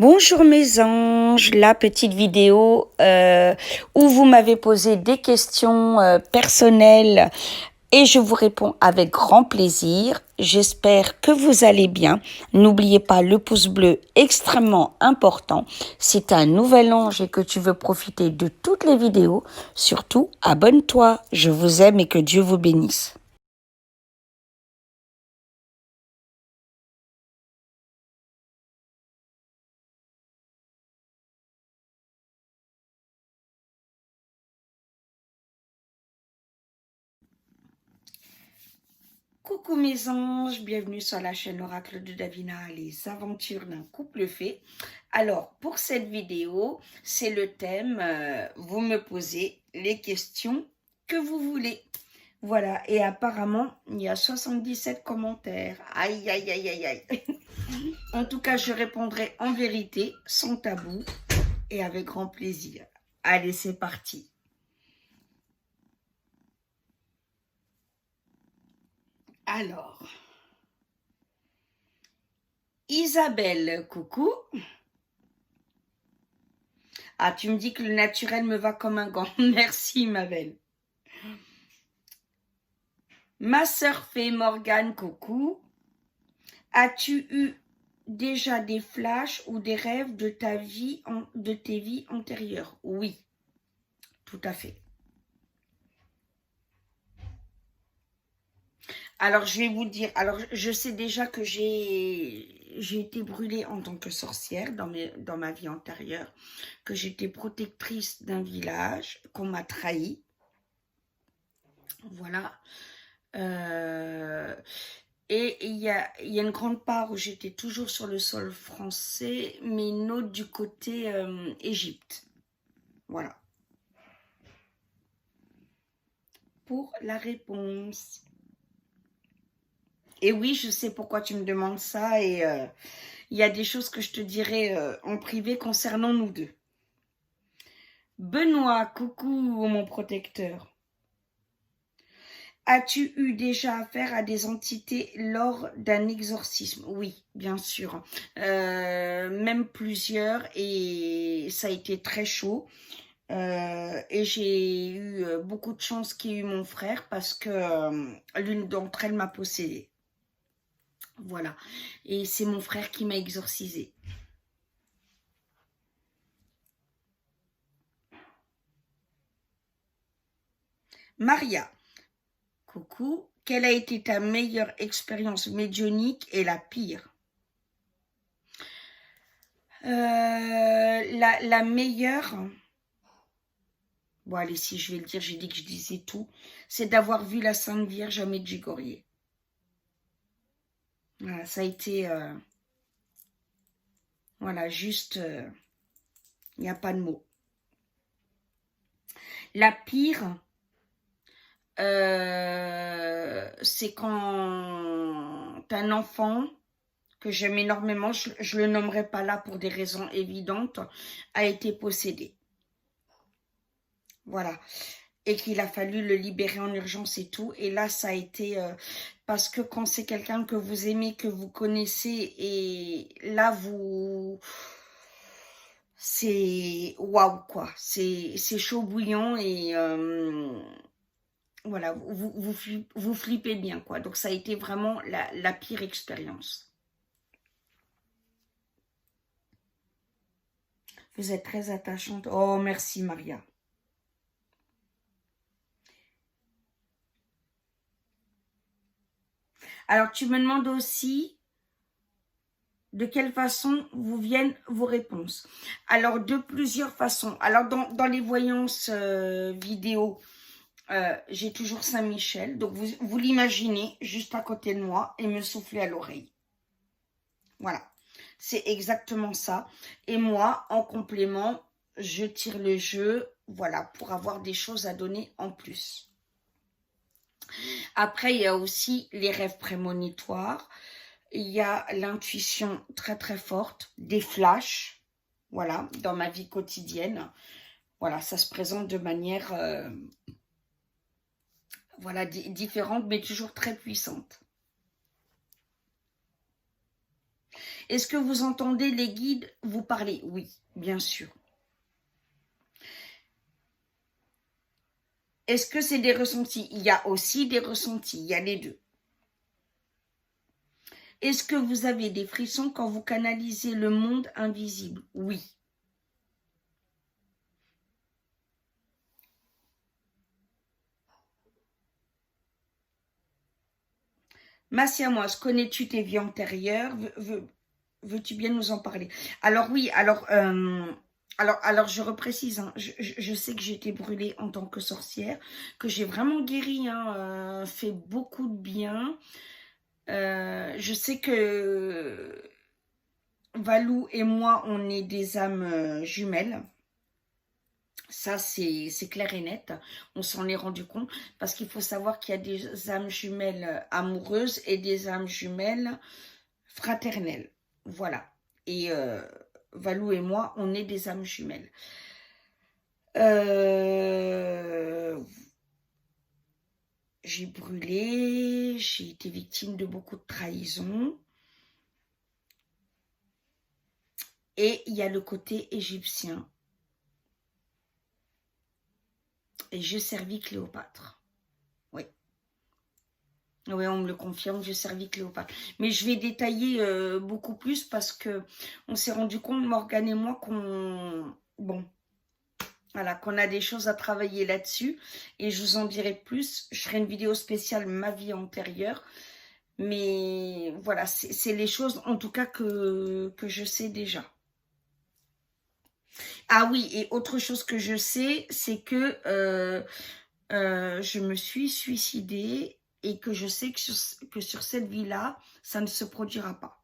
Bonjour mes anges, la petite vidéo où vous m'avez posé des questions personnelles et je vous réponds avec grand plaisir. J'espère que vous allez bien. N'oubliez pas le pouce bleu, extrêmement important. Si tu es un nouvel ange et que tu veux profiter de toutes les vidéos, surtout abonne-toi. Je vous aime et que Dieu vous bénisse. Coucou mes anges, bienvenue sur la chaîne Oracle de Davina, les aventures d'un couple fait. Alors, pour cette vidéo, c'est le thème, vous me posez les questions que vous voulez. Voilà, et apparemment, il y a 77 commentaires. Aïe, aïe, aïe, aïe, aïe. En tout cas, je répondrai en vérité, sans tabou et avec grand plaisir. Allez, c'est parti. Alors, Isabelle, coucou. Ah, tu me dis que le naturel me va comme un gant. Merci, ma belle. Ma sœur fait Morgane, coucou. As-tu eu déjà des flashs ou des rêves de tes vies antérieures? Oui, tout à fait. Alors, je vais vous dire, alors je sais déjà que j'ai été brûlée en tant que sorcière dans ma vie antérieure, que j'étais protectrice d'un village, qu'on m'a trahi. Voilà. Et il y a une grande part où j'étais toujours sur le sol français, mais une autre du côté Égypte. Voilà. Pour la réponse. Et oui, je sais pourquoi tu me demandes ça et il y a des choses que je te dirai en privé concernant nous deux. Benoît, coucou mon protecteur. As-tu eu déjà affaire à des entités lors d'un exorcisme? Oui, bien sûr. Même plusieurs et ça a été très chaud. Et j'ai eu beaucoup de chance qu'il y ait eu mon frère parce que l'une d'entre elles m'a possédée. Voilà. Et c'est mon frère qui m'a exorcisée. Maria, coucou. Quelle a été ta meilleure expérience médiumnique et la pire? La meilleure, bon allez, si je vais le dire, j'ai dit que je disais tout, c'est d'avoir vu la Sainte Vierge à Medjugorje. Voilà, ça a été, voilà, juste, il n'y a pas de mots. La pire, c'est quand un enfant que j'aime énormément, je le nommerai pas là pour des raisons évidentes, a été possédé. Voilà. Et qu'il a fallu le libérer en urgence et tout. Et là, ça a été... parce que quand c'est quelqu'un que vous aimez, que vous connaissez, et là, c'est waouh, quoi. C'est chaud bouillant et... voilà, vous flippez bien, quoi. Donc, ça a été vraiment la pire expérience. Vous êtes très attachante. Oh, merci, Maria. Alors, tu me demandes aussi de quelle façon vous viennent vos réponses. Alors, de plusieurs façons. Alors, dans les voyances vidéo, j'ai toujours Saint-Michel. Donc, vous l'imaginez juste à côté de moi et me souffler à l'oreille. Voilà. C'est exactement ça. Et moi, en complément, je tire le jeu, voilà, pour avoir des choses à donner en plus. Après, il y a aussi les rêves prémonitoires. Il y a l'intuition très très forte, des flashs, voilà, dans ma vie quotidienne. Voilà, ça se présente de manière, voilà, différente, mais toujours très puissante. Est-ce que vous entendez les guides vous parler? Oui, bien sûr. Est-ce que c'est des ressentis? Il y a aussi des ressentis, il y a les deux. Est-ce que vous avez des frissons quand vous canalisez le monde invisible? Oui. Massiamoise, connais-tu tes vies antérieures? Veux-tu bien nous en parler? Alors oui, alors je reprécise, hein, je sais que j'ai été brûlée en tant que sorcière, que j'ai vraiment guéri, hein, fait beaucoup de bien. Je sais que Valou et moi, on est des âmes jumelles. Ça, c'est clair et net. On s'en est rendu compte parce qu'il faut savoir qu'il y a des âmes jumelles amoureuses et des âmes jumelles fraternelles. Voilà. Et Valou et moi, on est des âmes jumelles. J'ai brûlé, j'ai été victime de beaucoup de trahisons. Et il y a le côté égyptien. Et je servis Cléopâtre. Oui. Oui, on me le confirme, je servis Cléopâtre. Mais je vais détailler beaucoup plus parce que on s'est rendu compte, Morgane et moi, bon, voilà, qu'on a des choses à travailler là-dessus. Et je vous en dirai plus. Je ferai une vidéo spéciale ma vie antérieure. Mais voilà, c'est les choses en tout cas que je sais déjà. Ah oui, et autre chose que je sais, c'est que je me suis suicidée et que je sais que sur cette vie-là, ça ne se produira pas.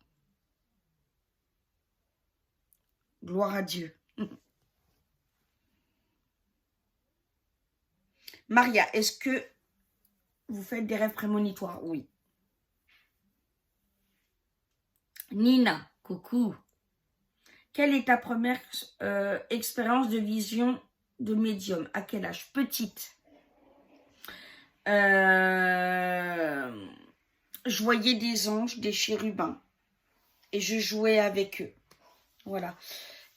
Gloire à Dieu. Maria, est-ce que vous faites des rêves prémonitoires? Oui. Nina, coucou. Quelle est ta première expérience de vision de médium? À quel âge? Petite. Je voyais des anges, des chérubins. Et je jouais avec eux. Voilà.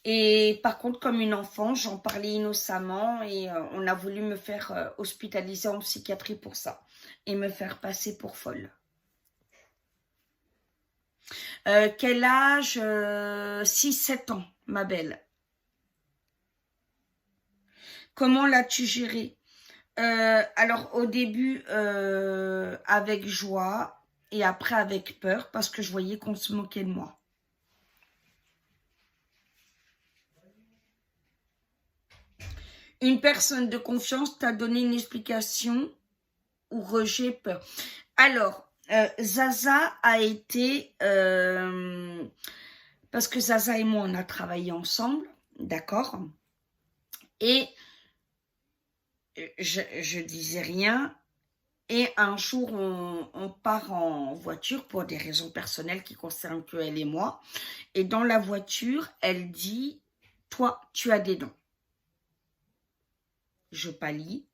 Et par contre, comme une enfant, j'en parlais innocemment et on a voulu me faire hospitaliser en psychiatrie pour ça. Et me faire passer pour folle. Quel âge? 6-7 ans, ma belle. Comment l'as-tu géré? Alors au début avec joie et après avec peur parce que je voyais qu'on se moquait de moi. Une personne de confiance t'a donné une explication ou rejet, peur. Alors, Zaza a été... parce que Zaza et moi, on a travaillé ensemble, d'accord? Et je disais rien. Et un jour, on part en voiture pour des raisons personnelles qui concernent que elle et moi. Et dans la voiture, elle dit, toi, tu as des dons. Je pâlis.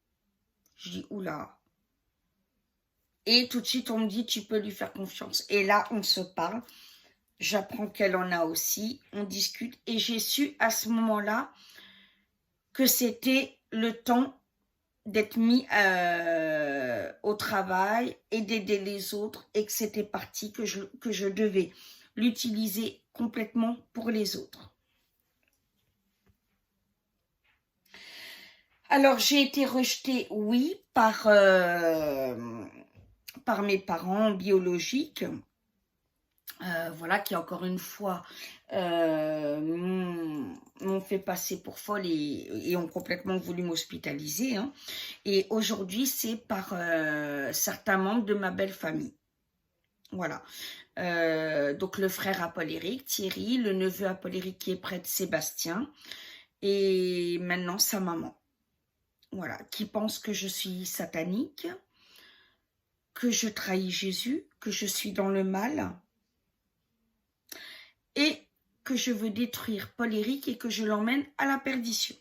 Je dis, oula. Et tout de suite, on me dit, tu peux lui faire confiance. Et là, on se parle. J'apprends qu'elle en a aussi. On discute. Et j'ai su à ce moment-là que c'était le temps d'être mis au travail et d'aider les autres et que c'était parti, que je devais l'utiliser complètement pour les autres. Alors, j'ai été rejetée, oui, par mes parents biologiques, voilà, qui encore une fois m'ont fait passer pour folle et ont complètement voulu m'hospitaliser. Hein. Et aujourd'hui, c'est par certains membres de ma belle famille. Voilà. Donc le frère Paul-Éric, Thierry, le neveu Paul-Éric qui est prêtre Sébastien, et maintenant sa maman. Voilà, qui pense que je suis satanique, que je trahis Jésus, que je suis dans le mal, et que je veux détruire Paul-Éric et que je l'emmène à la perdition.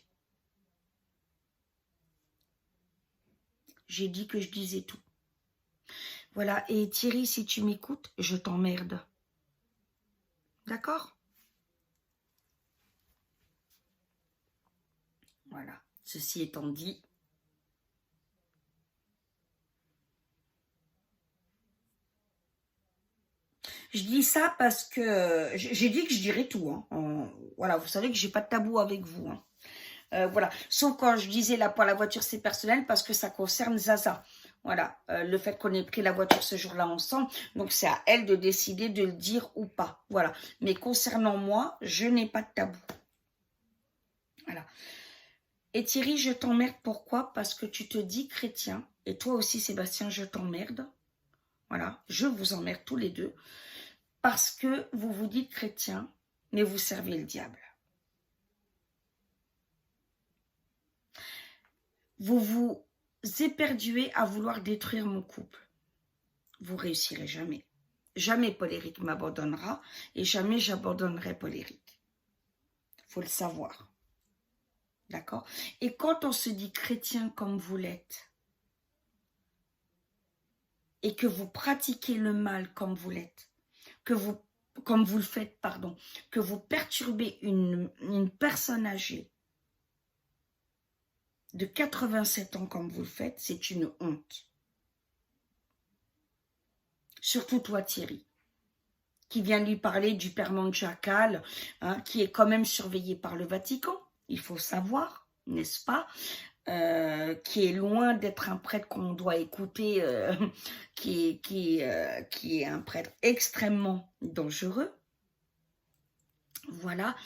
J'ai dit que je disais tout. Voilà, et Thierry, si tu m'écoutes, je t'emmerde. D'accord? Voilà. Ceci étant dit, je dis ça parce que j'ai dit que je dirais tout. Hein. Voilà, vous savez que j'ai pas de tabou avec vous. Hein. Voilà. Sauf quand je disais là pour la voiture, c'est personnel parce que ça concerne Zaza. Voilà. Le fait qu'on ait pris la voiture ce jour-là ensemble. Donc, c'est à elle de décider de le dire ou pas. Voilà. Mais concernant moi, je n'ai pas de tabou. Voilà. Et Thierry, je t'emmerde. Pourquoi? Parce que tu te dis chrétien. Et toi aussi, Sébastien, je t'emmerde. Voilà. Je vous emmerde tous les deux. Parce que vous vous dites chrétien, mais vous servez le diable. Vous vous éperduez à vouloir détruire mon couple. Vous réussirez jamais. Jamais Paul-Éric m'abandonnera et jamais j'abandonnerai Paul-Éric. Il faut le savoir. D'accord? Et quand on se dit chrétien comme vous l'êtes et que vous pratiquez le mal comme vous l'êtes, comme vous le faites, pardon, que vous perturbez une personne âgée de 87 ans comme vous le faites, c'est une honte. Surtout toi, Thierry, qui vient lui parler du père Manjacal, hein, qui est quand même surveillé par le Vatican, il faut savoir, n'est-ce pas, qui est loin d'être un prêtre qu'on doit écouter, qui est un prêtre extrêmement dangereux. Voilà.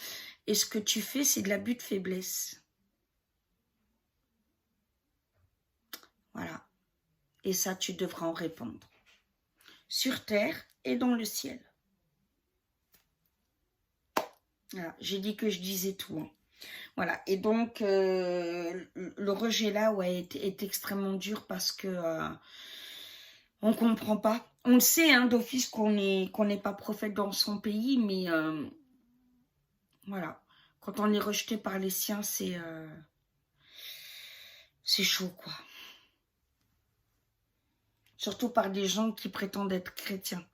Et ce que tu fais, c'est de l'abus de faiblesse. Voilà. Et ça, tu devras en répondre. Sur terre et dans le ciel. Voilà. J'ai dit que je disais tout. Hein. Voilà. Et donc, le rejet là ouais, est extrêmement dur parce que on comprend pas. On le sait hein, d'office qu'on n'est pas prophète dans son pays, mais voilà. Quand on est rejeté par les siens, c'est chaud, quoi. Surtout par des gens qui prétendent être chrétiens.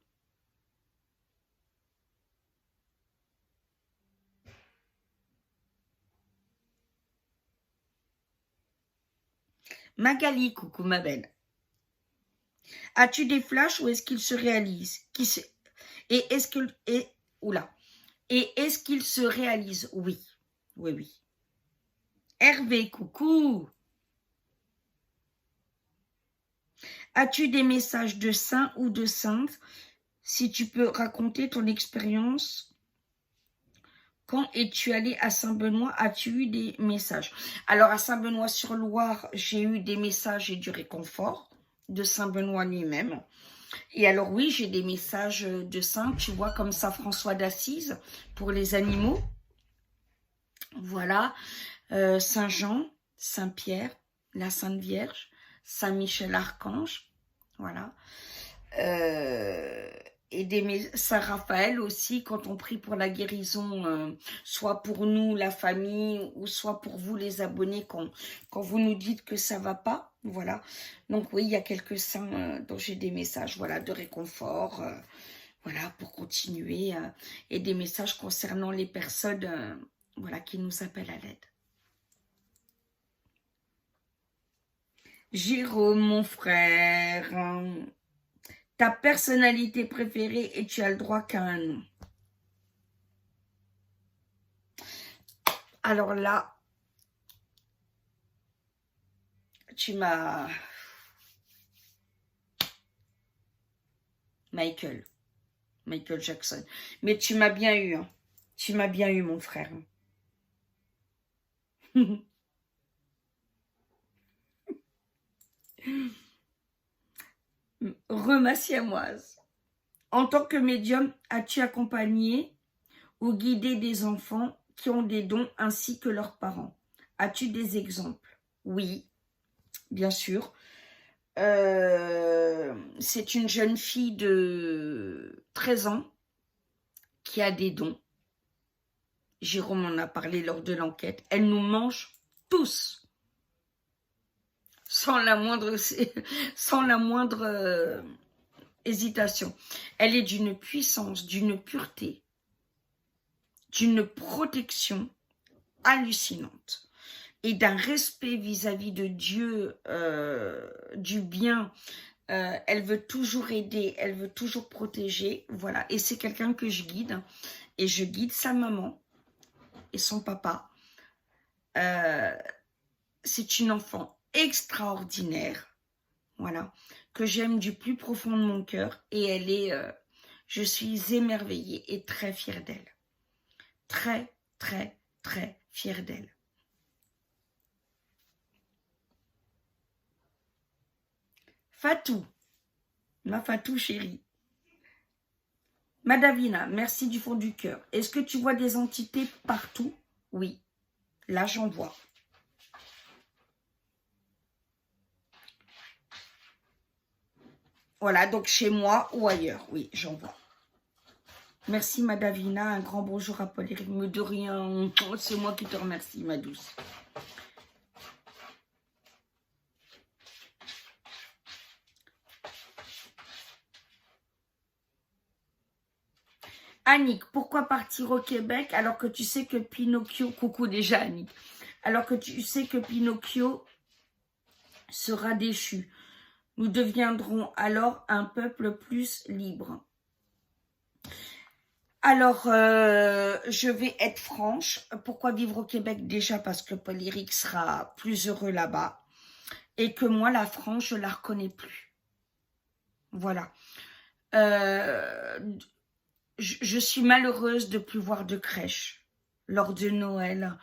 Magali, coucou ma belle. As-tu des flashs ou est-ce qu'ils se réalisent? Et est-ce que... oula. Et est-ce qu'ils se réalisent? Oui. Oui, oui. Hervé, coucou. As-tu des messages de saints ou de saintes? Si tu peux raconter ton expérience. Quand es-tu allé à Saint-Benoît? As-tu eu des messages? Alors, à Saint-Benoît-sur-Loire, j'ai eu des messages et du réconfort de Saint-Benoît lui-même. Et alors, oui, j'ai des messages de saints, tu vois, comme Saint François d'Assise pour les animaux. Voilà. Saint Jean, Saint Pierre, la Sainte Vierge, Saint Michel Archange. Voilà. Et Saint Raphaël aussi, quand on prie pour la guérison, soit pour nous, la famille, ou soit pour vous, les abonnés, quand vous nous dites que ça va pas, voilà. Donc oui, il y a quelques saints dont j'ai des messages, voilà, de réconfort, voilà, pour continuer, et des messages concernant les personnes, voilà, qui nous appellent à l'aide. Jérôme, mon frère, ta personnalité préférée et tu as le droit qu'à un nom. Alors là, tu m'as... Michael Jackson. Mais tu m'as bien eu. Hein. Tu m'as bien eu, mon frère. Remassiamoise. En tant que médium, as-tu accompagné ou guidé des enfants qui ont des dons ainsi que leurs parents? As-tu des exemples? Oui, bien sûr. C'est une jeune fille de 13 ans qui a des dons. Jérôme en a parlé lors de l'enquête. Elle nous mange tous. Sans la moindre hésitation. Elle est d'une puissance, d'une pureté. d'une protection hallucinante et d'un respect vis-à-vis de Dieu, du bien. Elle veut toujours aider, elle veut toujours protéger, voilà. Et c'est quelqu'un que je guide, et je guide sa maman et son papa. C'est une enfant extraordinaire, voilà, que j'aime du plus profond de mon cœur, et elle est, je suis émerveillée et très fière d'elle. Très, très, très fière d'elle. Fatou, ma Fatou chérie. Madavina, merci du fond du cœur. Est-ce que tu vois des entités partout? Oui, là j'en vois. Voilà, donc chez moi ou ailleurs, oui, j'en vois. Merci Madavina, un grand bonjour à Paul Éric. De rien, c'est moi qui te remercie, ma douce. Annick, pourquoi partir au Québec alors que tu sais que Pinocchio... Coucou déjà Annick. Alors que tu sais que Pinocchio sera déchu. Nous deviendrons alors un peuple plus libre. Alors, je vais être franche. Pourquoi vivre au Québec? Déjà parce que Paul Éric sera plus heureux là-bas. Et que moi, la France, je la reconnais plus. Voilà. Je suis malheureuse de plus voir de crèche lors de Noël.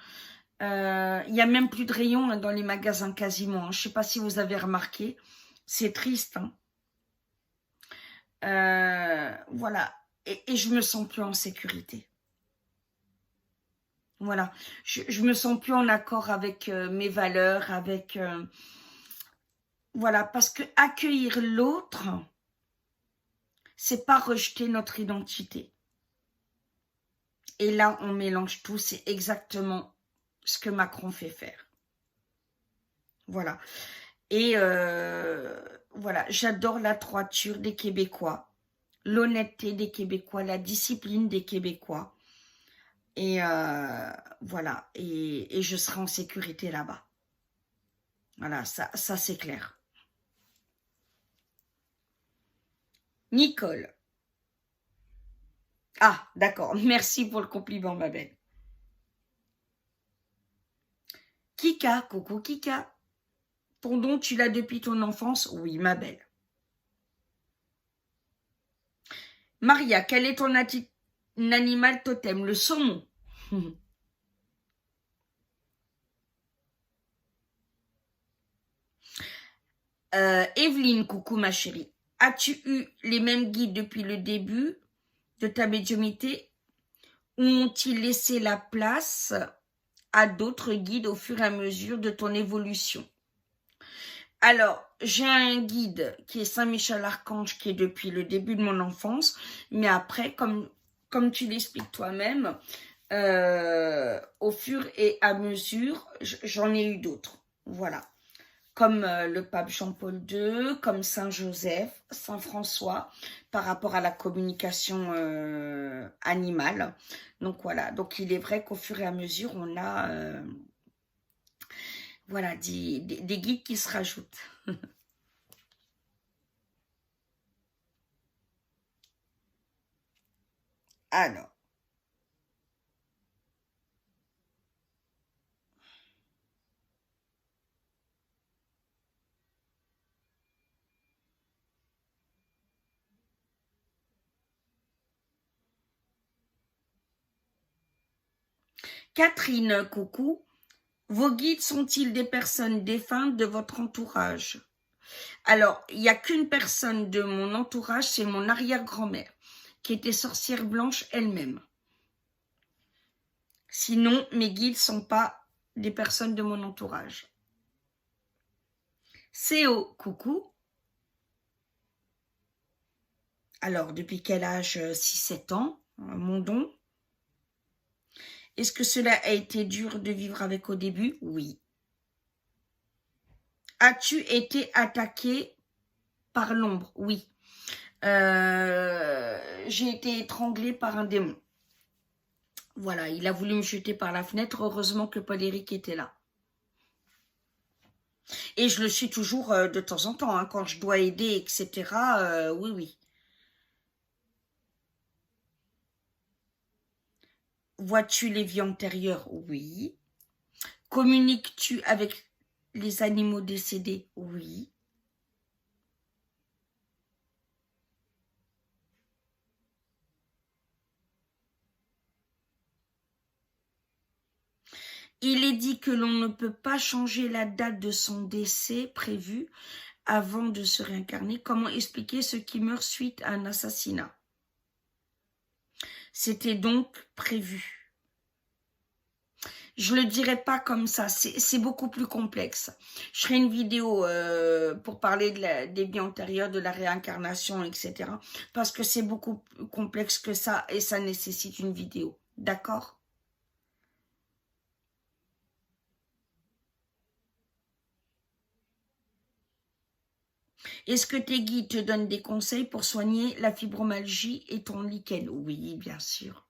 Il n'y a même plus de rayons dans les magasins quasiment. Je ne sais pas si vous avez remarqué. C'est triste. Hein. Voilà. Et je me sens plus en sécurité. Voilà. Je me sens plus en accord avec mes valeurs, avec... voilà. Parce que accueillir l'autre, c'est pas rejeter notre identité. Et là, on mélange tout. C'est exactement ce que Macron fait faire. Voilà. Et voilà, j'adore la droiture des Québécois, l'honnêteté des Québécois, la discipline des Québécois. Et voilà, et je serai en sécurité là-bas. Voilà, ça c'est clair. Nicole. Ah, d'accord, merci pour le compliment, ma belle. Kika, coucou Kika. Ton don, tu l'as depuis ton enfance? Oui, ma belle. Maria, quel est ton animal totem? Le saumon. Evelyne, coucou ma chérie. As-tu eu les mêmes guides depuis le début de ta médiumnité ou ont-ils laissé la place à d'autres guides au fur et à mesure de ton évolution? Alors, j'ai un guide qui est Saint-Michel-Archange qui est depuis le début de mon enfance, mais après, comme tu l'expliques toi-même, au fur et à mesure, j'en ai eu d'autres. Voilà. Comme le pape Jean-Paul II, comme Saint Joseph, Saint François, par rapport à la communication animale. Donc voilà, donc il est vrai qu'au fur et à mesure, on a voilà, des guides qui se rajoutent. Alors. Catherine, coucou. Vos guides sont-ils des personnes défuntes de votre entourage? Alors, il n'y a qu'une personne de mon entourage, c'est mon arrière-grand-mère, qui était sorcière blanche elle-même. Sinon, mes guides ne sont pas des personnes de mon entourage. CO, coucou. Alors, depuis quel âge? 6-7 ans, mon don. Est-ce que cela a été dur de vivre avec au début? Oui. As-tu été attaqué par l'ombre? Oui. J'ai été étranglée par un démon. Voilà, il a voulu me jeter par la fenêtre. Heureusement que Paul-Éric était là. Et je le suis toujours de temps en temps, hein, quand je dois aider, etc. Oui, oui. Vois-tu les vies antérieures? Oui. Communiques-tu avec les animaux décédés? Oui. Il est dit que l'on ne peut pas changer la date de son décès prévu avant de se réincarner. Comment expliquer ce qui meurt suite à un assassinat? C'était donc prévu. Je le dirais pas comme ça, c'est beaucoup plus complexe. Je ferai une vidéo pour parler des vies antérieures, de la réincarnation, etc. Parce que c'est beaucoup plus complexe que ça et ça nécessite une vidéo. D'accord? Est-ce que tes guides te donnent des conseils pour soigner la fibromyalgie et ton lichen? Oui, bien sûr.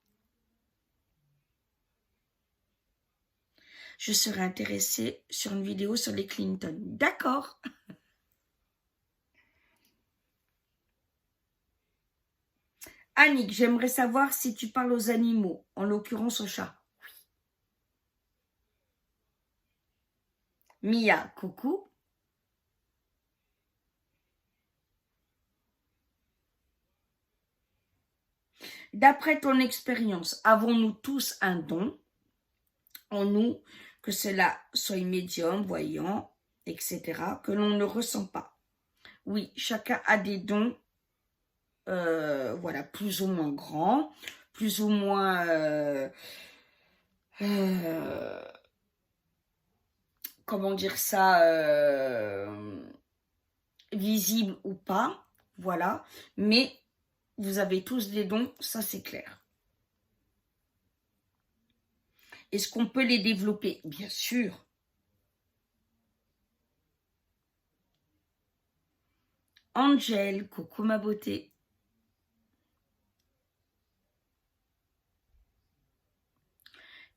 Je serais intéressée sur une vidéo sur les Clinton. D'accord. Annick, j'aimerais savoir si tu parles aux animaux, en l'occurrence aux chats. Mia, coucou. D'après ton expérience, avons-nous tous un don en nous, que cela soit médium, voyant, etc., que l'on ne ressent pas? Oui, chacun a des dons, voilà, plus ou moins grands, plus ou moins, comment dire ça, visibles ou pas, voilà, mais vous avez tous des dons, ça c'est clair. Est-ce qu'on peut les développer? Bien sûr. Angel, coucou ma beauté.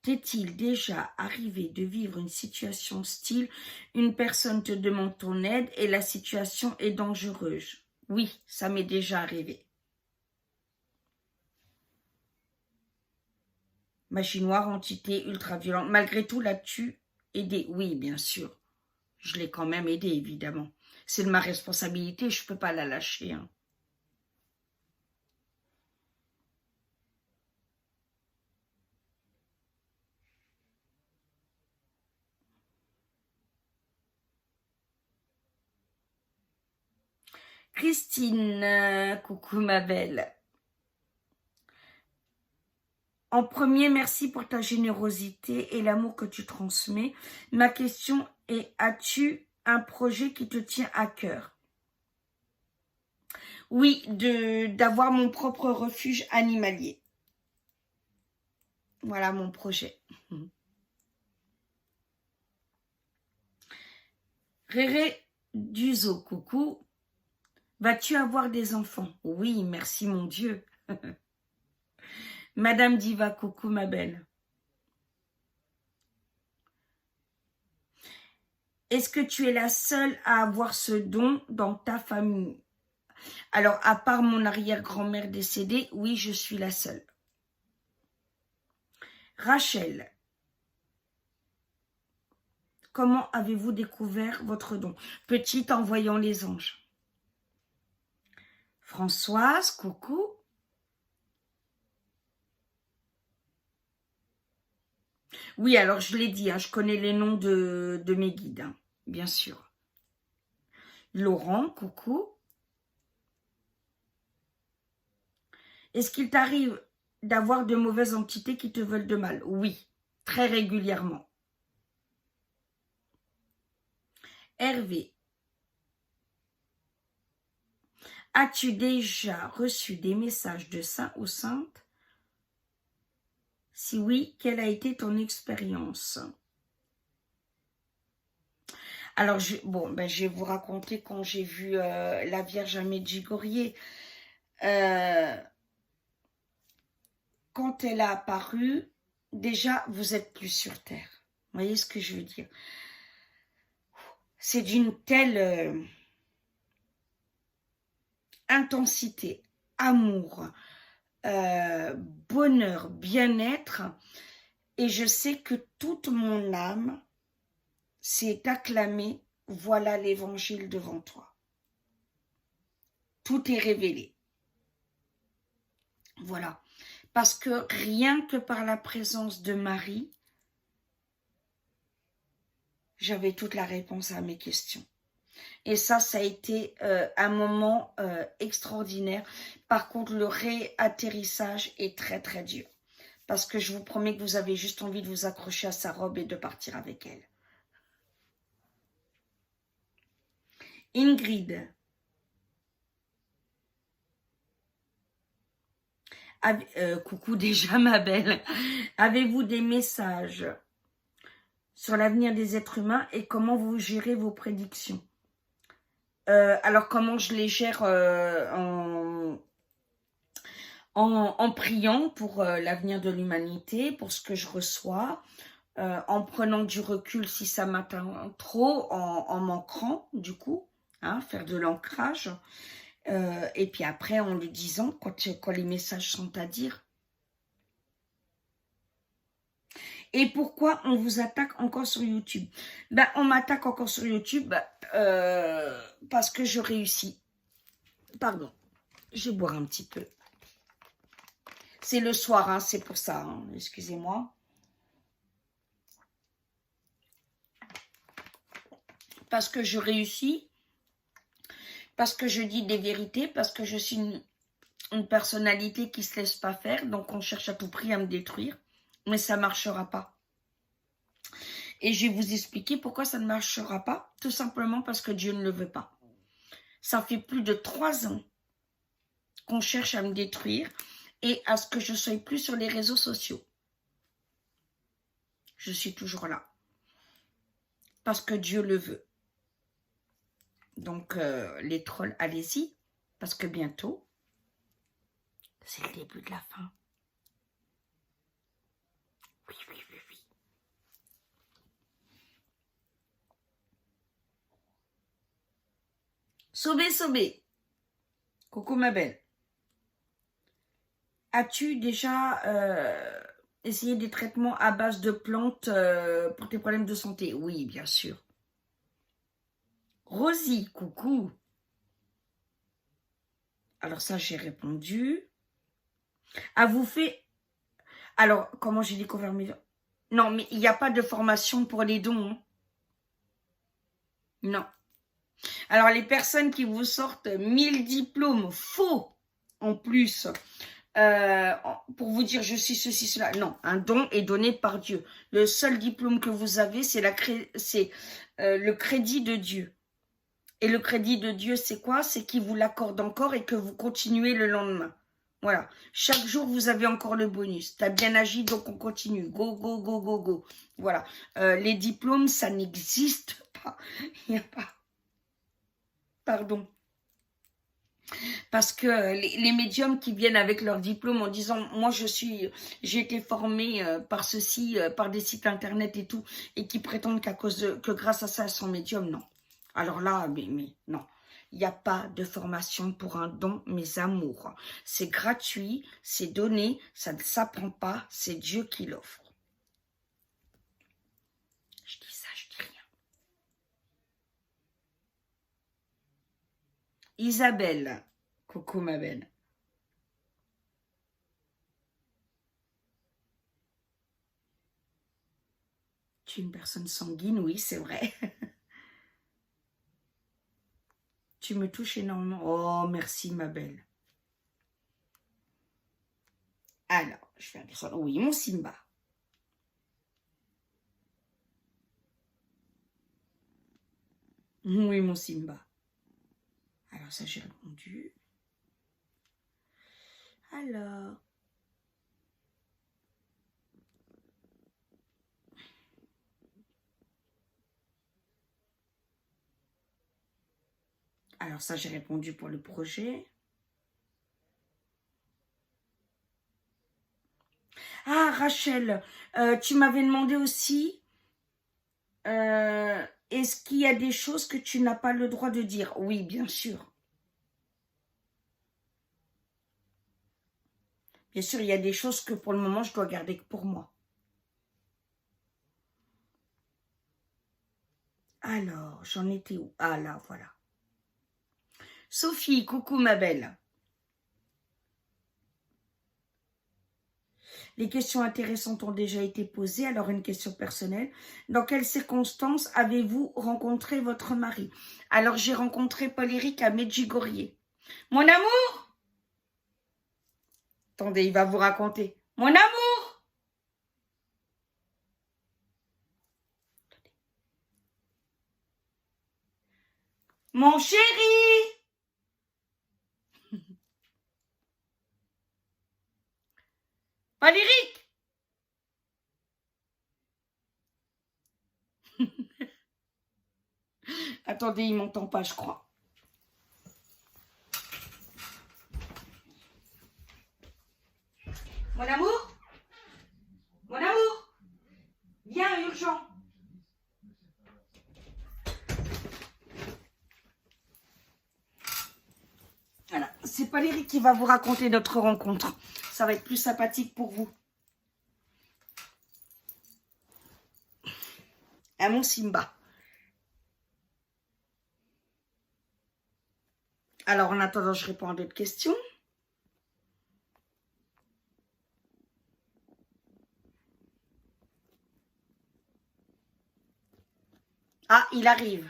T'est-il déjà arrivé de vivre une situation style, une personne te demande ton aide et la situation est dangereuse? Oui, ça m'est déjà arrivé. Magie noire, entité ultra-violente. Malgré tout, l'as-tu aidé? Oui, bien sûr. Je l'ai quand même aidé, évidemment. C'est de ma responsabilité, je ne peux pas la lâcher. Hein. Christine, coucou ma belle. En premier, merci pour ta générosité et l'amour que tu transmets. Ma question est, as-tu un projet qui te tient à cœur? Oui, d'avoir mon propre refuge animalier. Voilà mon projet. Réré Duzo, coucou. Vas-tu avoir des enfants? Oui, merci mon Dieu. Madame Diva, coucou ma belle. Est-ce que tu es la seule à avoir ce don dans ta famille? Alors, à part mon arrière-grand-mère décédée, oui, je suis la seule. Rachel, comment avez-vous découvert votre don? Petite en voyant les anges. Françoise, coucou. Oui, alors je l'ai dit, hein, je connais les noms de mes guides, hein, bien sûr. Laurent, coucou. Est-ce qu'il t'arrive d'avoir de mauvaises entités qui te veulent de mal? Oui, très régulièrement. Hervé, as-tu déjà reçu des messages de saints ou saintes? Si oui, quelle a été ton expérience? Alors, je vais vous raconter quand j'ai vu la Vierge à Medjugorje. Quand elle a apparu, déjà, vous êtes plus sur Terre. Vous voyez ce que je veux dire? C'est d'une telle intensité, amour, bonheur, bien-être. Et je sais que toute mon âme s'est acclamée, voilà l'évangile devant toi. Tout est révélé. Voilà. Parce que rien que par la présence de Marie, j'avais toute la réponse à mes questions. Et ça a été un moment extraordinaire. Par contre, le réatterrissage est très très dur. Parce que je vous promets que vous avez juste envie de vous accrocher à sa robe et de partir avec elle. Ingrid. Coucou déjà ma belle. Avez-vous des messages sur l'avenir des êtres humains et comment vous gérez vos prédictions? Alors comment je les gère en priant pour l'avenir de l'humanité, pour ce que je reçois, en prenant du recul si ça m'atteint trop, en m'ancrant du coup, hein, faire de l'ancrage, et puis après en le disant quand les messages sont à dire. Et pourquoi on vous attaque encore sur YouTube? Ben, on m'attaque encore sur YouTube parce que je réussis. Pardon, je vais boire un petit peu. C'est le soir, hein, c'est pour ça, hein, excusez-moi. Parce que je réussis, parce que je dis des vérités, parce que je suis une personnalité qui ne se laisse pas faire, donc on cherche à tout prix à me détruire, mais ça ne marchera pas. Et je vais vous expliquer pourquoi ça ne marchera pas, tout simplement parce que Dieu ne le veut pas. Ça fait plus de 3 ans qu'on cherche à me détruire et à ce que je ne sois plus sur les réseaux sociaux. Je suis toujours là. Parce que Dieu le veut. Donc, les trolls, allez-y. Parce que bientôt, c'est le début de la fin. Oui, oui, oui, oui. Sobé, Sobé. Coucou ma belle. As-tu déjà essayé des traitements à base de plantes pour tes problèmes de santé? Oui, bien sûr. Rosie, coucou. Alors ça, j'ai répondu. À vous fait... Alors, comment j'ai découvert mes... Non, mais il n'y a pas de formation pour les dons. Hein. Non. Alors, les personnes qui vous sortent 1000 diplômes faux, en plus, pour vous dire je suis ceci, cela. Non, un don est donné par Dieu. Le seul diplôme que vous avez, c'est le crédit de Dieu. Et le crédit de Dieu, c'est quoi? C'est qu'il vous l'accorde encore et que vous continuez le lendemain. Voilà. Chaque jour, vous avez encore le bonus. Tu as bien agi, donc on continue. Go, go, go, go, go. Voilà. Les diplômes, ça n'existe pas. Il n'y a pas. Pardon. Parce que les médiums qui viennent avec leur diplôme en disant « Moi, j'ai été formé par ceci, par des sites internet et tout », et qui prétendent que grâce à ça, elles sont médiums, non. Alors là, mais non. Il n'y a pas de formation pour un don, mes amours. C'est gratuit, c'est donné, ça ne s'apprend pas, c'est Dieu qui l'offre. Je dis ça, je dis rien. Isabelle, coucou ma belle. Tu es une personne sanguine, oui, c'est vrai. Tu me touches énormément. Oh, merci ma belle. Alors, je vais descendre. Oui, mon Simba. Oui, mon Simba. Alors, ça, j'ai répondu. Alors. Alors, ça, j'ai répondu pour le projet. Ah, Rachel, tu m'avais demandé aussi, est-ce qu'il y a des choses que tu n'as pas le droit de dire? Oui, bien sûr. Bien sûr, il y a des choses que pour le moment, je dois garder que pour moi. Alors, j'en étais où? Ah là, voilà. Sophie, coucou ma belle. Les questions intéressantes ont déjà été posées. Alors, une question personnelle. Dans quelles circonstances avez-vous rencontré votre mari? Alors, j'ai rencontré Paul-Éric à Medjugorje. Mon amour! Attendez, il va vous raconter. Mon amour! Mon chéri! Paul-Éric! Attendez, il m'entend pas, je crois. Mon amour? Mon amour? Viens, urgent. Voilà, c'est Paul-Éric qui va vous raconter notre rencontre. Ça va être plus sympathique pour vous. À mon Simba. Alors, en attendant, je réponds à d'autres questions. Ah, il arrive.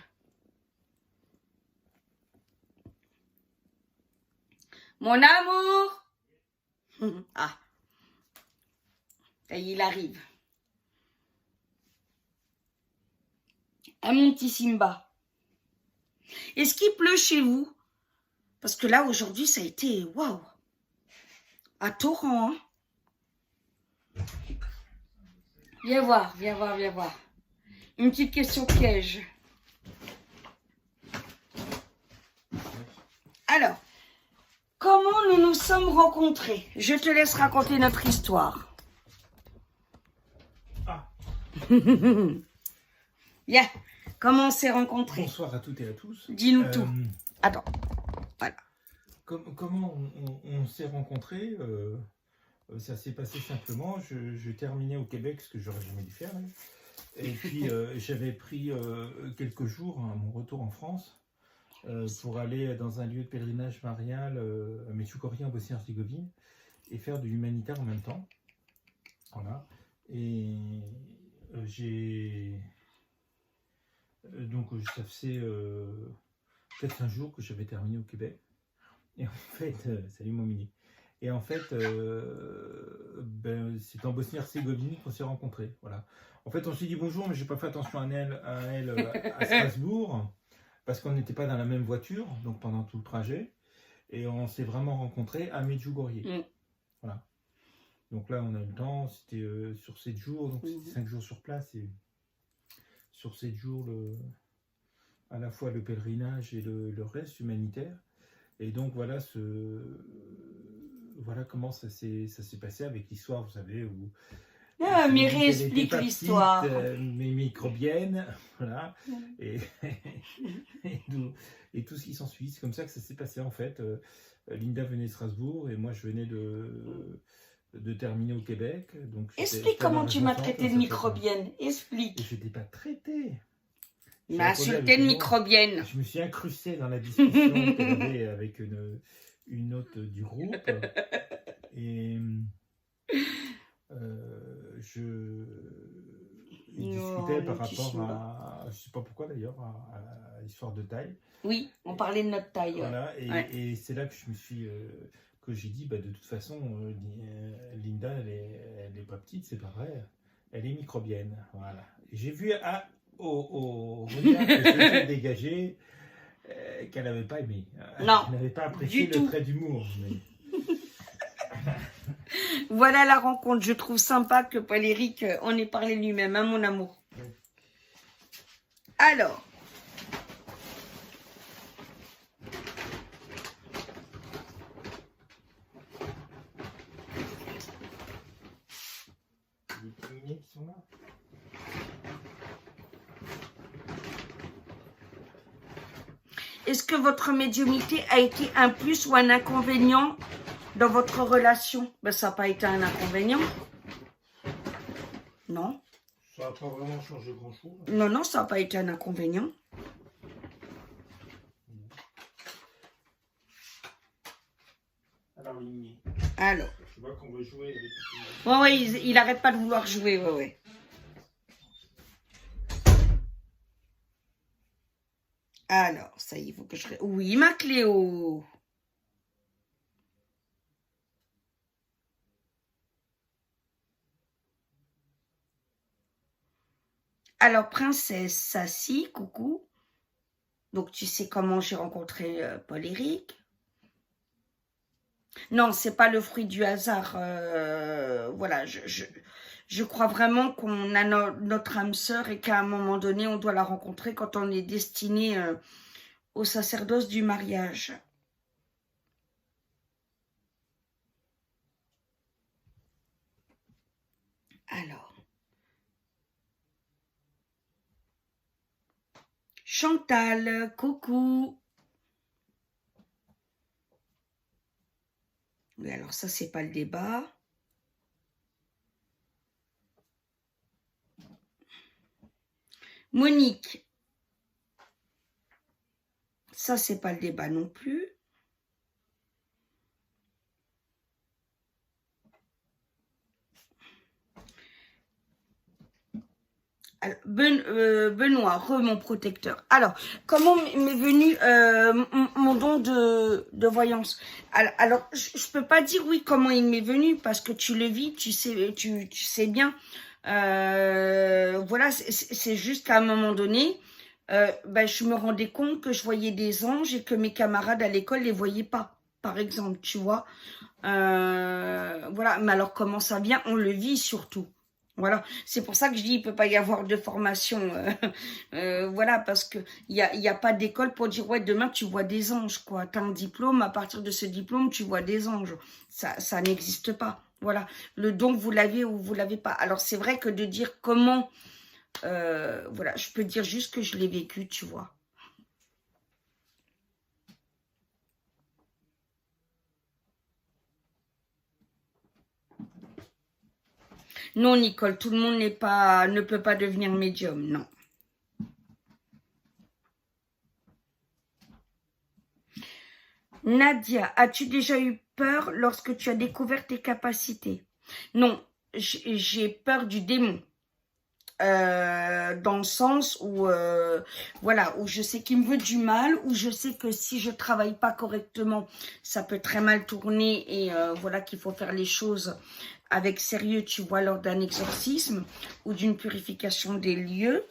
Mon amour. Ah. Et il arrive. À mon petit Simba. Est-ce qu'il pleut chez vous? Parce que là, aujourd'hui, ça a été... Waouh! À torrent, hein? Viens voir, viens voir, viens voir. Une petite question piège. Alors, comment nous nous sommes rencontrés? Je te laisse raconter notre histoire. Ah. Viens, comment on s'est rencontrés? Bonsoir à toutes et à tous. Dis-nous tout. Attends, voilà. Comment on s'est rencontrés? Ça s'est passé simplement. Je terminais au Québec, ce que j'aurais jamais dû faire. Et puis j'avais pris quelques jours à mon retour en France pour aller dans un lieu de pèlerinage marial à Medjugorje en Bosnie-Herzégovine et faire de l'humanitaire en même temps. Voilà. Et donc ça faisait peut-être 5 jours que j'avais terminé au Québec. Et en fait, salut mon mini. Et en fait, c'est en Bosnie-Herzégovine qu'on s'est rencontrés. Voilà. En fait, on s'est dit bonjour, mais j'ai pas fait attention à elle à Strasbourg, parce qu'on n'était pas dans la même voiture, donc pendant tout le trajet. Et on s'est vraiment rencontrés à Medjugorje. Voilà. Donc là, on a eu le temps, c'était sur 7 jours, donc c'était 5 jours sur place. Et sur 7 jours, à la fois le pèlerinage et le reste humanitaire. Et donc voilà voilà comment ça s'est passé avec l'histoire, vous savez, où mais réexplique l'histoire. Mais microbienne, voilà, et tout ce qui s'ensuit. C'est comme ça que ça s'est passé en fait. Linda venait de Strasbourg et moi je venais de terminer au Québec. Donc explique comment tu m'as traité de microbienne. Explique. Je n'étais pas traité. Il m'a insulté de microbienne. Je me suis incrusté dans la discussion qu'elle avait avec une autre du groupe. Et je discutais par rapport à... Je ne sais pas pourquoi d'ailleurs, à l'histoire de taille. Oui, on parlait de notre taille. Voilà, et c'est là que je me suis... que j'ai dit, de toute façon, Linda, elle est pas petite, c'est pas vrai. Elle est microbienne. Voilà. J'ai vu au regard que j'ai dégagé qu'elle n'avait pas aimé. Non, elle n'avait pas apprécié le trait d'humour. Mais... Voilà la rencontre. Je trouve sympa que Paul-Éric en ait parlé lui-même, hein, mon amour. Alors. illuminés qui sont là. Est-ce que votre médiumnité a été un plus ou un inconvénient dans votre relation? Ben, ça n'a pas été un inconvénient. Non. Ça n'a pas vraiment changé grand-chose. Non, non, ça n'a pas été un inconvénient. Alors, Ligné. Alors. Je vois qu'on veut jouer avec... Ouais, ouais, il n'arrête pas de vouloir jouer, ouais, ouais. Alors, ça y est, il faut que je... Oui, ma Cléo. Alors, princesse Sassy, coucou. Donc, tu sais comment j'ai rencontré Paul-Éric. Non, c'est pas le fruit du hasard. Voilà, je crois vraiment qu'on a notre âme sœur et qu'à un moment donné, on doit la rencontrer quand on est destiné au sacerdoce du mariage. Alors. Chantal, coucou. Oui, alors ça, c'est pas le débat. Monique. Ça, c'est pas le débat non plus. Alors, Benoît, mon protecteur. Alors, comment m'est venu mon don de voyance? Alors, je peux pas dire oui comment il m'est venu parce que tu le vis, tu sais bien. Voilà, c'est juste qu'à un moment donné, ben, je me rendais compte que je voyais des anges et que mes camarades à l'école les voyaient pas, par exemple, tu vois. Voilà, mais alors comment ça vient? On le vit surtout. Voilà, c'est pour ça que je dis il peut pas y avoir de formation, voilà, parce que y a pas d'école pour dire ouais demain tu vois des anges quoi. T'as un diplôme, à partir de ce diplôme tu vois des anges, ça n'existe pas. Voilà, le don vous l'avez ou vous l'avez pas. Alors c'est vrai que de dire comment, voilà, je peux dire juste que je l'ai vécu, tu vois. Non, Nicole, tout le monde ne peut pas devenir médium, non. Nadia, as-tu déjà eu peur lorsque tu as découvert tes capacités? Non, j'ai peur du démon. Dans le sens où, voilà, où je sais qu'il me veut du mal, où je sais que si je travaille pas correctement, ça peut très mal tourner et voilà qu'il faut faire les choses avec sérieux, tu vois, lors d'un exorcisme ou d'une purification des lieux.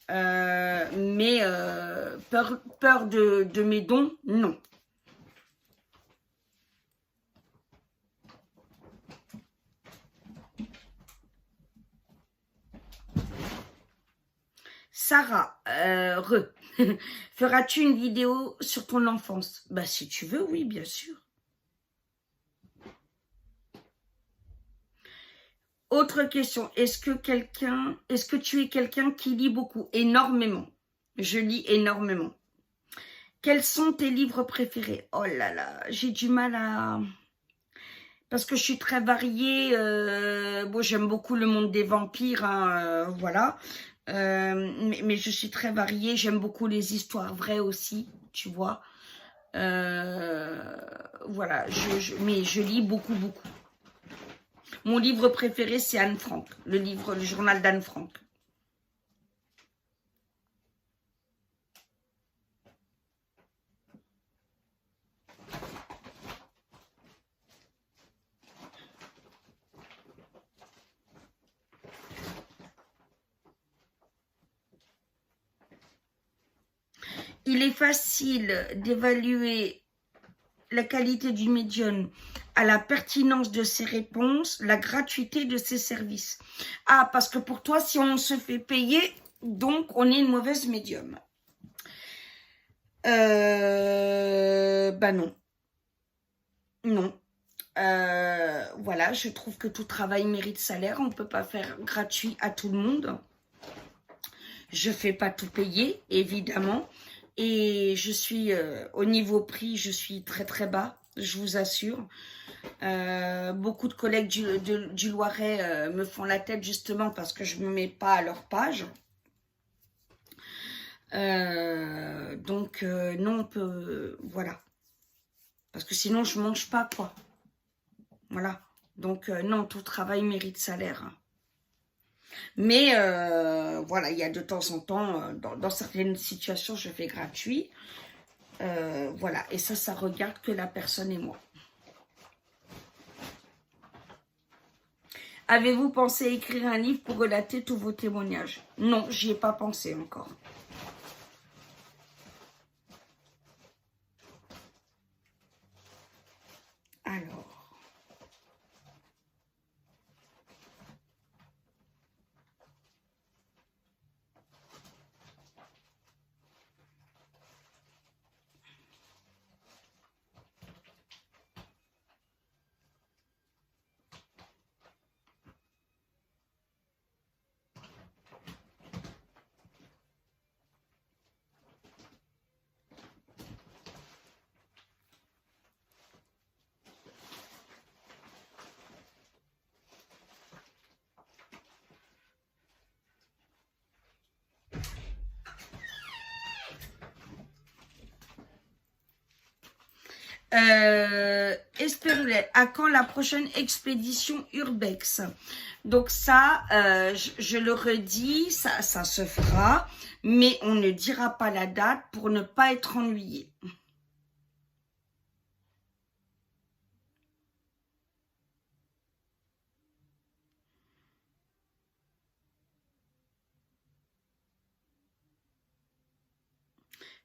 Mais peur de mes dons, non. Sarah, feras-tu une vidéo sur ton enfance? Bah si tu veux, oui, bien sûr. Autre question, est-ce que tu es quelqu'un qui lit beaucoup? Énormément. Je lis énormément. Quels sont tes livres préférés? Oh là là, j'ai du mal à... Parce que je suis très variée. Bon, j'aime beaucoup le monde des vampires, hein, voilà. Mais je suis très variée. J'aime beaucoup les histoires vraies aussi, tu vois. Voilà, mais je lis beaucoup, beaucoup. Mon livre préféré, c'est Anne Frank, le journal d'Anne Frank. Il est facile d'évaluer la qualité du médium à la pertinence de ses réponses, la gratuité de ses services. Ah, parce que pour toi, si on se fait payer, donc on est une mauvaise médium. Bah non. Non. Voilà, je trouve que tout travail mérite salaire. On ne peut pas faire gratuit à tout le monde. Je ne fais pas tout payer, évidemment. Et je suis, au niveau prix, je suis très très bas, je vous assure. Beaucoup de collègues du Loiret me font la tête justement parce que je ne me mets pas à leur page. Donc, non, on peut... voilà. Parce que sinon, je ne mange pas, quoi. Voilà. Donc, non, tout travail mérite salaire. Mais, voilà, il y a de temps en temps, dans certaines situations, je fais gratuit. Voilà. Et ça regarde que la personne et moi. Avez-vous pensé à écrire un livre pour relater tous vos témoignages? Non, j'y ai pas pensé encore. Alors. Espérulette, à quand la prochaine expédition Urbex? Donc ça, je le redis, ça se fera, mais on ne dira pas la date pour ne pas être ennuyé.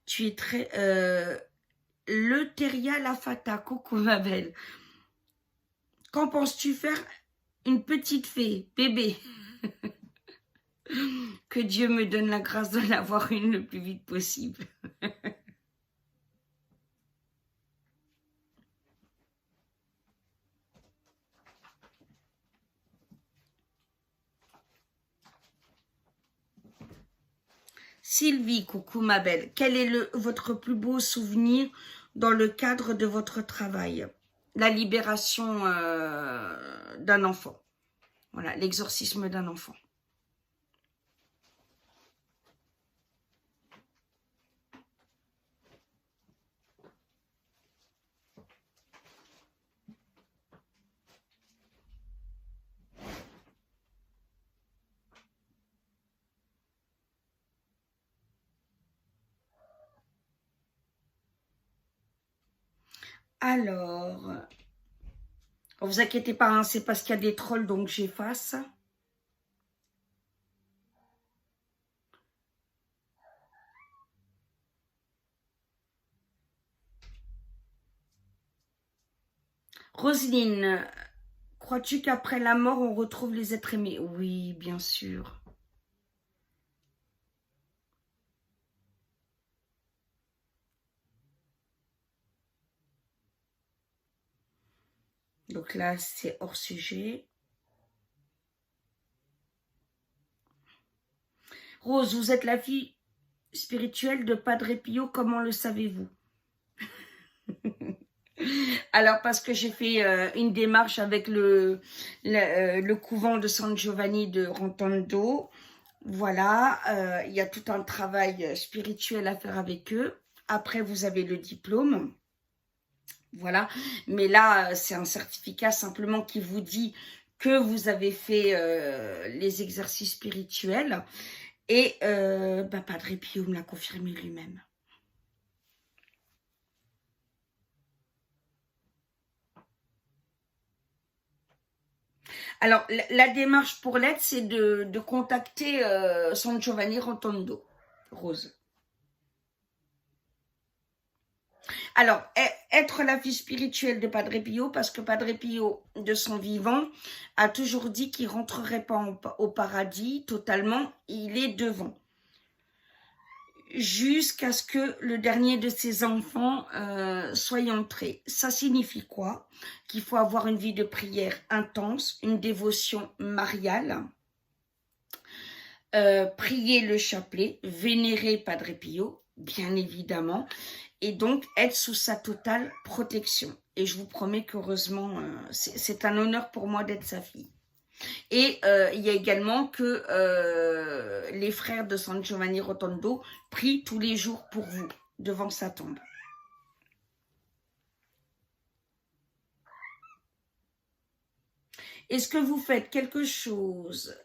Tu es très... Le Teria Lafata, coucou ma belle. Qu'en penses-tu faire une petite fée, bébé? Que Dieu me donne la grâce d'en avoir une le plus vite possible. Sylvie, coucou ma belle. Quel est votre plus beau souvenir dans le cadre de votre travail? La libération d'un enfant. Voilà, l'exorcisme d'un enfant. Alors, ne vous inquiétez pas, hein, c'est parce qu'il y a des trolls, donc j'efface. Roselyne, crois-tu qu'après la mort, on retrouve les êtres aimés? Oui, bien sûr. Donc là, c'est hors sujet. Rose, vous êtes la fille spirituelle de Padre Pio, comment le savez-vous? Alors, parce que j'ai fait une démarche avec le couvent de San Giovanni de Rantondo. Voilà, il y a tout un travail spirituel à faire avec eux. Après, vous avez le diplôme. Voilà, mais là, c'est un certificat simplement qui vous dit que vous avez fait les exercices spirituels. Et Padre Pio me l'a confirmé lui-même. Alors, la démarche pour l'aide, c'est de contacter San Giovanni Rotondo, Rose. Alors, être la fille spirituelle de Padre Pio, parce que Padre Pio, de son vivant, a toujours dit qu'il ne rentrerait pas au paradis totalement, il est devant. jusqu'à ce que le dernier de ses enfants soit entré. Ça signifie quoi? Qu'il faut avoir une vie de prière intense, une dévotion mariale, prier le chapelet, vénérer Padre Pio, bien évidemment, et donc être sous sa totale protection. Et je vous promets qu'heureusement, c'est un honneur pour moi d'être sa fille. Et il y a également que les frères de San Giovanni Rotondo prient tous les jours pour vous, devant sa tombe. Est-ce que vous faites quelque chose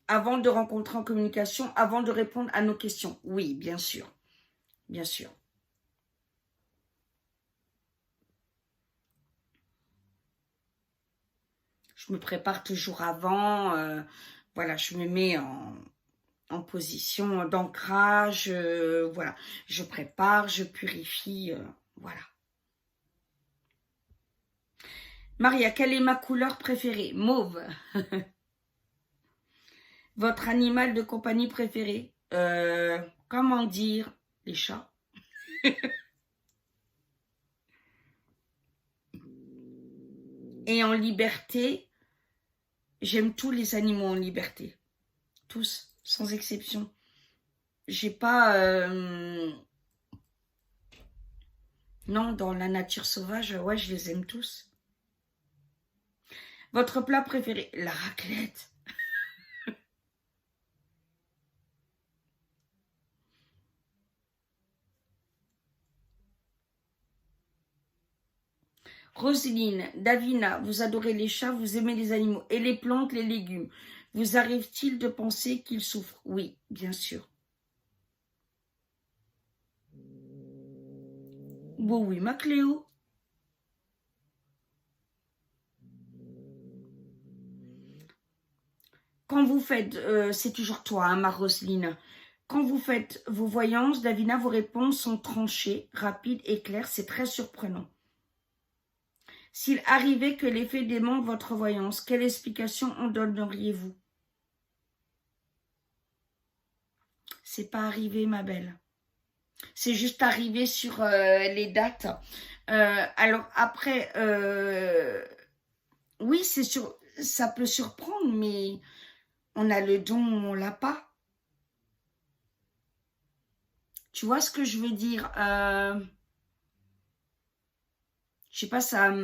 avant de rencontrer en communication, avant de répondre à nos questions? Oui, bien sûr. Bien sûr. Je me prépare toujours avant. Voilà, je me mets en position d'ancrage. Voilà, je prépare, je purifie. Voilà. Maria, quelle est ma couleur préférée? Mauve. Votre animal de compagnie préféré? Comment dire? Les chats. Et en liberté, j'aime tous les animaux en liberté. Tous, sans exception. J'ai pas... Non, dans la nature sauvage, ouais, je les aime tous. Votre plat préféré? La raclette. Roselyne, Davina, vous adorez les chats, vous aimez les animaux et les plantes, les légumes. Vous arrive-t-il de penser qu'ils souffrent? Oui, bien sûr. Bon, oui, ma Cléo. Quand vous faites, c'est toujours toi, hein, ma Roselyne. Quand vous faites vos voyances, Davina, vos réponses sont tranchées, rapides et claires. C'est très surprenant. S'il arrivait que l'effet démonte votre voyance, quelle explication en donneriez-vous? C'est pas arrivé, ma belle. C'est juste arrivé sur les dates. Alors après, oui, c'est sûr, ça peut surprendre, mais on a le don, on l'a pas. Tu vois ce que je veux dire? Je sais pas, ça...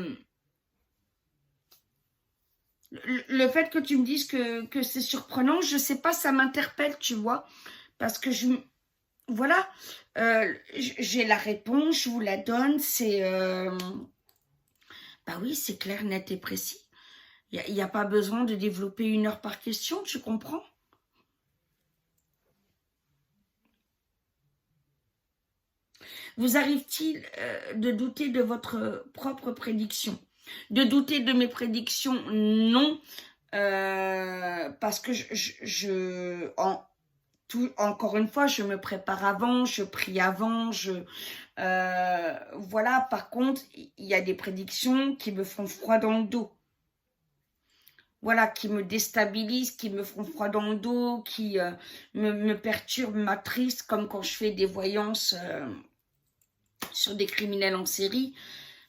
Le fait que tu me dises que c'est surprenant, je sais pas, ça m'interpelle, tu vois. Parce que voilà, j'ai la réponse, je vous la donne, c'est... bah oui, c'est clair, net et précis. Il n'y a pas besoin de développer 1 heure par question, tu comprends? Vous arrive-t-il de douter de votre propre prédiction? De douter de mes prédictions? Non. Parce que encore une fois, je me prépare avant, je prie avant, voilà. Par contre, il y a des prédictions qui me font froid dans le dos. Voilà, qui me déstabilisent, qui me font froid dans le dos, qui me perturbent, m'attristent, comme quand je fais des voyances sur des criminels en série.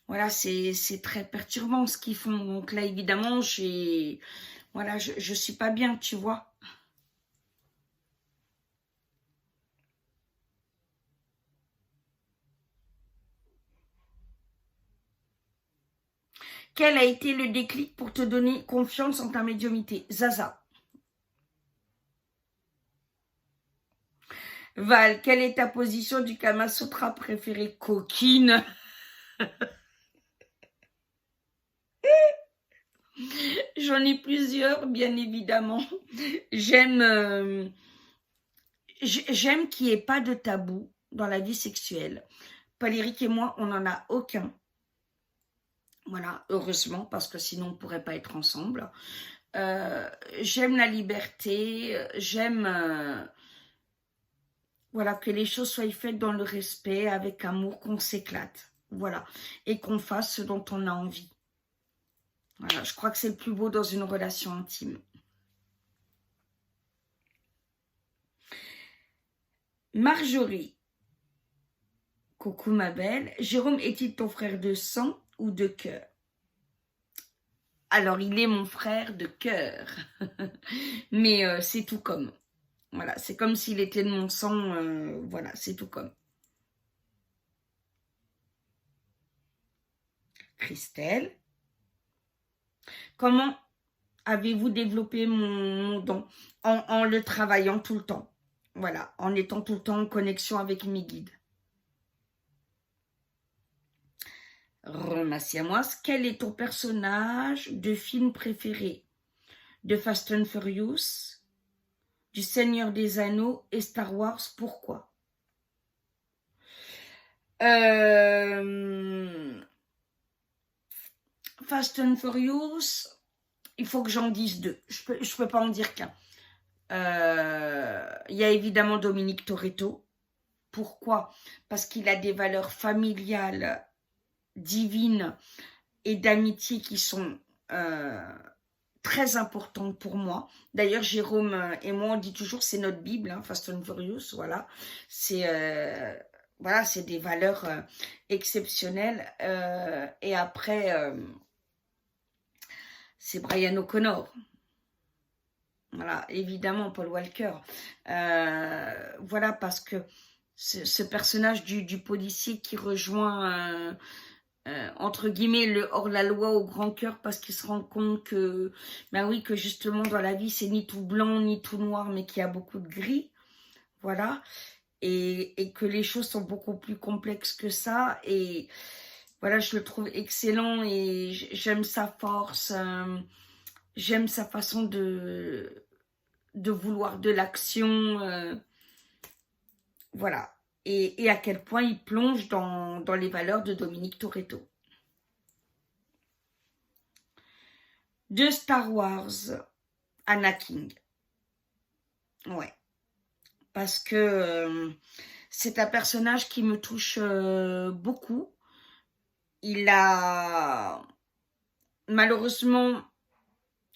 Voilà, c'est très perturbant ce qu'ils font. Donc là, évidemment, voilà, je suis pas bien, tu vois. Quel a été le déclic pour te donner confiance en ta médiumnité? Zaza. Val, quelle est ta position du Kama Sutra préférée? Coquine. J'en ai plusieurs, bien évidemment. J'aime qu'il n'y ait pas de tabou dans la vie sexuelle. Paul-Éric et moi, on n'en a aucun. Voilà, heureusement, parce que sinon on ne pourrait pas être ensemble. J'aime la liberté, j'aime voilà, que les choses soient faites dans le respect, avec amour, qu'on s'éclate. Voilà, et qu'on fasse ce dont on a envie. Voilà, je crois que c'est le plus beau dans une relation intime. Marjorie. Coucou ma belle. Jérôme est-il ton frère de sang ou de cœur? Alors, il est mon frère de cœur. Mais c'est tout comme. Voilà, c'est comme s'il était de mon sang. Voilà, c'est tout comme. Christelle. Comment avez-vous développé mon don? En le travaillant tout le temps. Voilà, en étant tout le temps en connexion avec mes guides. Remassiamoise, quel est ton personnage de film préféré? De Fast and Furious, du Seigneur des Anneaux et Star Wars, pourquoi? Fast and Furious, il faut que j'en dise deux. Je peux pas en dire qu'un. Il y a évidemment Dominique Toretto. Pourquoi? Parce qu'il a des valeurs familiales, divines et d'amitié qui sont très importantes pour moi. D'ailleurs, Jérôme et moi, on dit toujours c'est notre Bible, hein, Fast and Furious, voilà. C'est des valeurs exceptionnelles. Et après, c'est Brian O'Connor. Voilà, évidemment, Paul Walker. Voilà, parce que ce personnage du policier qui rejoint, entre guillemets, le hors-la-loi au grand cœur parce qu'il se rend compte que, ben oui, que justement, dans la vie, c'est ni tout blanc, ni tout noir, mais qu'il y a beaucoup de gris. Voilà. Et que les choses sont beaucoup plus complexes que ça. Et voilà, je le trouve excellent et j'aime sa force. J'aime sa façon de vouloir de l'action. Voilà. Et à quel point il plonge dans les valeurs de Dominique Toretto. De Star Wars, Anakin. Ouais. Parce que c'est un personnage qui me touche beaucoup. Il a... Malheureusement,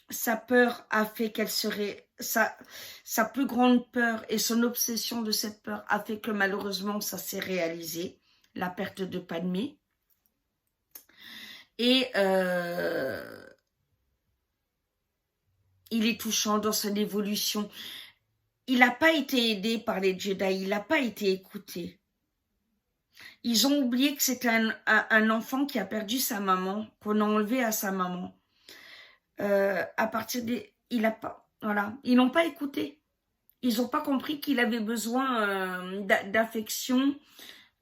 sa peur a fait qu'elle serait... Sa plus grande peur et son obsession de cette peur a fait que malheureusement, ça s'est réalisé. La perte de Padmé. Et il est touchant dans son évolution. Il n'a pas été aidé par les Jedi, il n'a pas été écouté. Ils ont oublié que c'était un enfant qui a perdu sa maman, qu'on a enlevé à sa maman. À partir des... Il a pas... Voilà. Ils n'ont pas écouté. Ils n'ont pas compris qu'il avait besoin d'affection.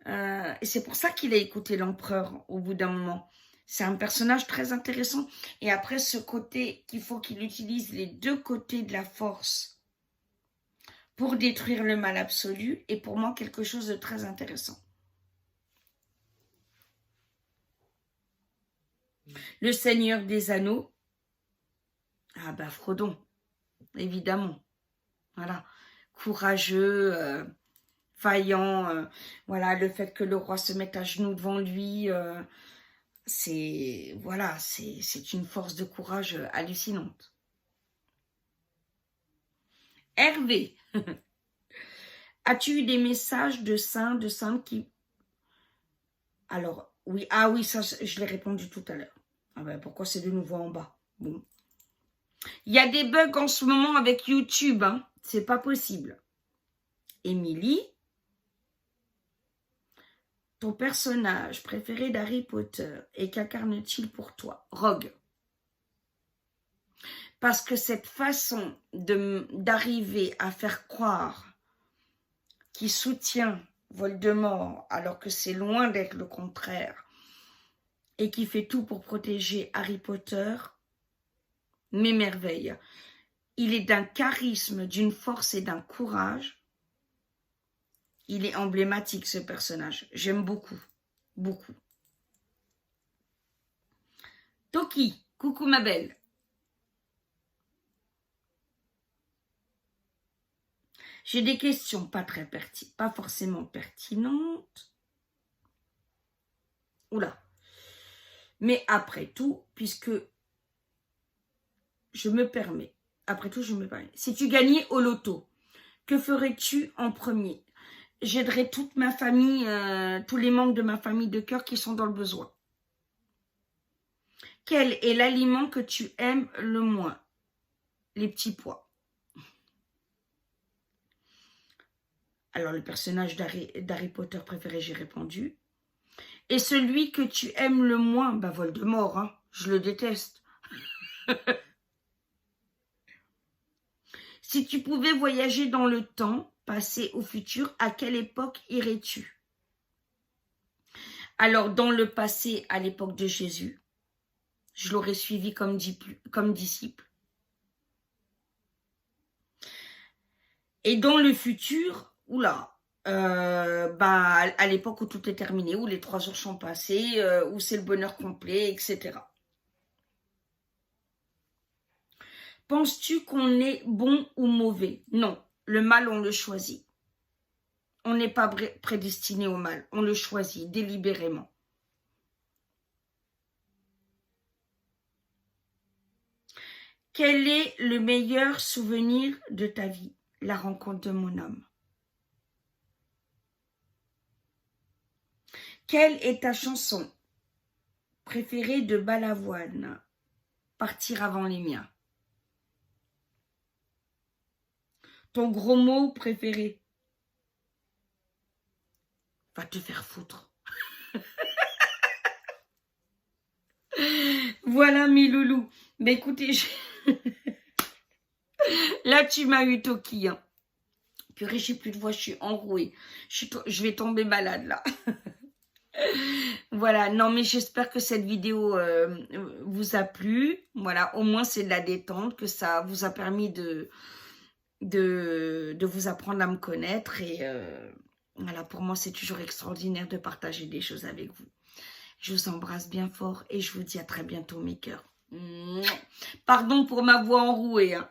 Et c'est pour ça qu'il a écouté l'empereur au bout d'un moment. C'est un personnage très intéressant. Et après, ce côté qu'il faut qu'il utilise les deux côtés de la force pour détruire le mal absolu est pour moi quelque chose de très intéressant. Le Seigneur des Anneaux. Ah bah Frodon, évidemment. Voilà. Courageux, vaillant. Voilà, le fait que le roi se mette à genoux devant lui, c'est une force de courage hallucinante. Hervé, as-tu eu des messages de saints, de saintes qui... Alors, oui, ah oui, ça, je l'ai répondu tout à l'heure. Ah ben, pourquoi c'est de nouveau en bas? Bon. Il y a des bugs en ce moment avec YouTube, hein. C'est pas possible. Émilie, ton personnage préféré d'Harry Potter et qu'incarne-t-il pour toi? Rogue. Parce que cette façon d'arriver à faire croire qu'il soutient Voldemort alors que c'est loin d'être le contraire et qui fait tout pour protéger Harry Potter m'émerveille. Il est d'un charisme, d'une force et d'un courage. Il est emblématique ce personnage. J'aime beaucoup, beaucoup. Toki, coucou ma belle. J'ai des questions pas forcément pertinentes. Oula. Mais après tout, puisque je me permets, si tu gagnais au loto, que ferais-tu en premier? j'aiderai toute ma famille, tous les membres de ma famille de cœur qui sont dans le besoin. Quel est l'aliment que tu aimes le moins? Les petits pois. Alors, le personnage d'Harry Potter préféré, j'ai répondu. Et celui que tu aimes le moins, bah Voldemort, hein, je le déteste. Si tu pouvais voyager dans le temps, passé ou futur, à quelle époque irais-tu? Alors, dans le passé, à l'époque de Jésus, je l'aurais suivi comme disciple. Et dans le futur, oula, à l'époque où tout est terminé, où les 3 jours sont passés, où c'est le bonheur complet, etc. Penses-tu qu'on est bon ou mauvais? Non, le mal, on le choisit. On n'est pas prédestiné au mal, on le choisit délibérément. Quel est le meilleur souvenir de ta vie? La rencontre de mon homme. Quelle est ta chanson préférée de Balavoine? Partir avant les miens. Ton gros mot préféré? Va te faire foutre. Voilà mes loulous. Mais écoutez, là tu m'as eu Toki. Hein. Purée, j'ai plus de voix, je suis enrouée. Je vais tomber malade là. Voilà, non mais j'espère que cette vidéo vous a plu. Voilà, au moins c'est de la détente, que ça vous a permis de vous apprendre à me connaître. Et voilà, pour moi c'est toujours extraordinaire de partager des choses avec vous. Je vous embrasse bien fort et je vous dis à très bientôt mes cœurs. Pardon pour ma voix enrouée. Hein.